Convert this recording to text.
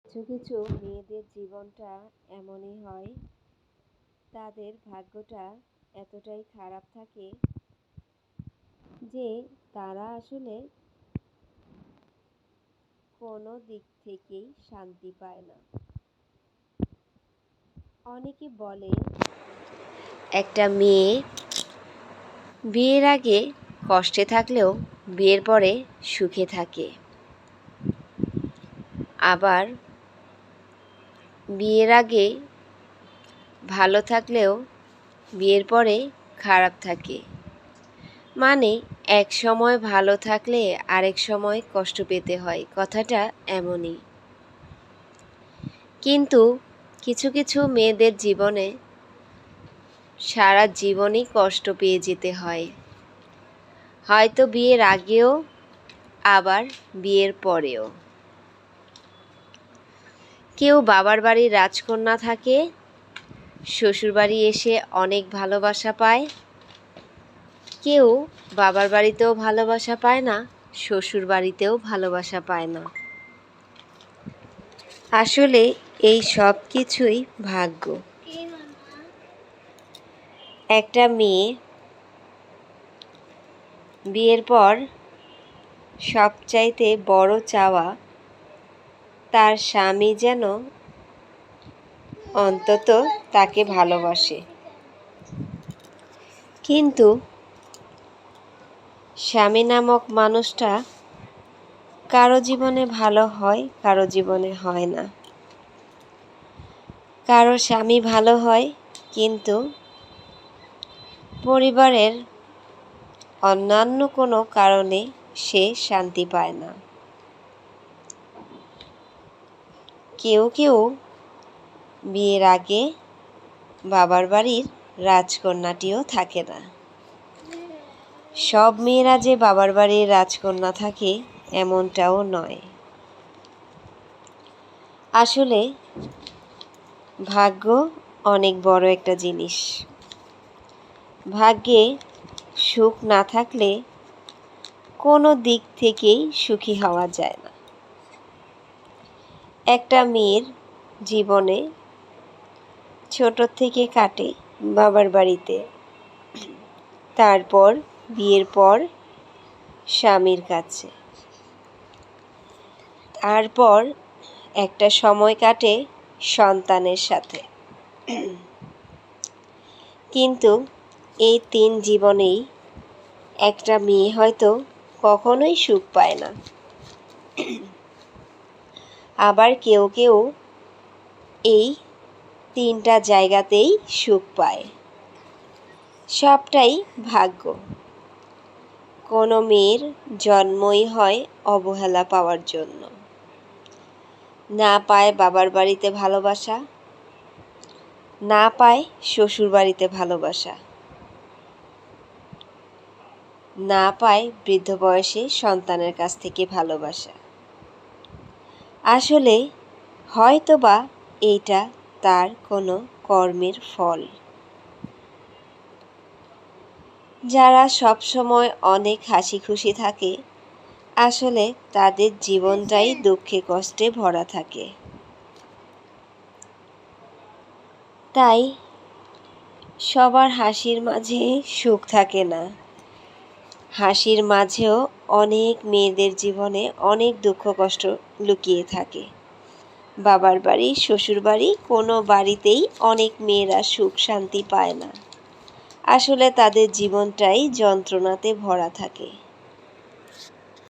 কিছু কিছু মেয়েদের জীবনটা এমনই হয়, তাদের ভাগ্যটা এতটাই খারাপ থাকে যে তারা আসলে কোনো দিক থেকেই শান্তি পায় না। অনেকে বলে একটা মেয়ে বিয়ের আগে কষ্টে থাকলেও বিয়ের পরে সুখে থাকে, আবার বিয়ের আগে ভালো থাকলেও বিয়ের পরে খারাপ থাকে। মানে এক সময় ভালো থাকলে আরেক সময় কষ্ট পেতে হয়, কথাটা এমনই। কিন্তু কিছু কিছু মেয়েদের জীবনে সারা জীবনই কষ্ট পেয়ে যেতে হয়, হয়তো বিয়ের আগেও আবার বিয়ের পরেও। কেউ বাবার বাড়ির রাজকন্যা থাকে, শ্বশুরবাড়ি এসে অনেক ভালোবাসা পায়। কেউ বাবার বাড়িতেও ভালোবাসা পায় না, শ্বশুর বাড়িতেও ভালোবাসা পায় না। আসলে এই সব কিছুই ভাগ্য। একটা মেয়ে বিয়ের পর সবচাইতে বড় চাওয়া তার স্বামী যেন অন্তত তাকে ভালোবাসে। কিন্তু স্বামী নামক মানুষটা কারো জীবনে ভালো হয়, কারো জীবনে হয় না। কারো স্বামী ভালো হয়, কিন্তু পরিবারের অন্যান্য কোনো কারণে সে শান্তি পায় না। কেউ কেউ বিয়ের আগে বাবার বাড়ির রাজকন্যাটিও থাকে না। সব মেয়েরা যে বাবার বাড়ির রাজকন্যা থাকে এমনটাও নয়। আসলে ভাগ্য অনেক বড় একটা জিনিস। ভাগ্যে সুখ না থাকলে কোনো দিক থেকেই সুখী হওয়া যায় না। একটা মেয়ের জীবনে ছোট থেকে কাটে বাবার বাড়িতে, তারপর বিয়ের পর স্বামীর কাছে, তারপর একটা সময় কাটে সন্তানের সাথে। কিন্তু এই 3 জীবনেই একটা মেয়ে হয়তো কখনোই সুখ পায় না। আবার কেউ কেউ এই 3টা জায়গাতেই সুখ পায়। সবটাই ভাগ্য। কোনো মেয়ের জন্মই হয় অবহেলা পাওয়ার জন্য। না পায় বাবার বাড়িতে ভালোবাসা, না পায় শ্বশুর বাড়িতে ভালোবাসা, না পায় বৃদ্ধ বয়সে সন্তানের কাছ থেকে ভালোবাসা। আসলে হয়তোবা এইটা তার কোনো কর্মের ফল। যারা সবসময় অনেক হাসি খুশি থাকে, আসলে তাদের জীবনটাই দুঃখে কষ্টে ভরা থাকে। তাই সবার হাসির মাঝে সুখ থাকে না। হাসির মাঝেও অনেক মেয়েদের জীবনে অনেক দুঃখ কষ্ট লুকিয়ে থাকে। বাবার বাড়ি, শ্বশুর বাড়ি, কোনো বাড়িতেই অনেক মেয়েরা সুখ শান্তি পায় না। আসলে তাদের জীবনটাই যন্ত্রণাতে ভরা থাকে।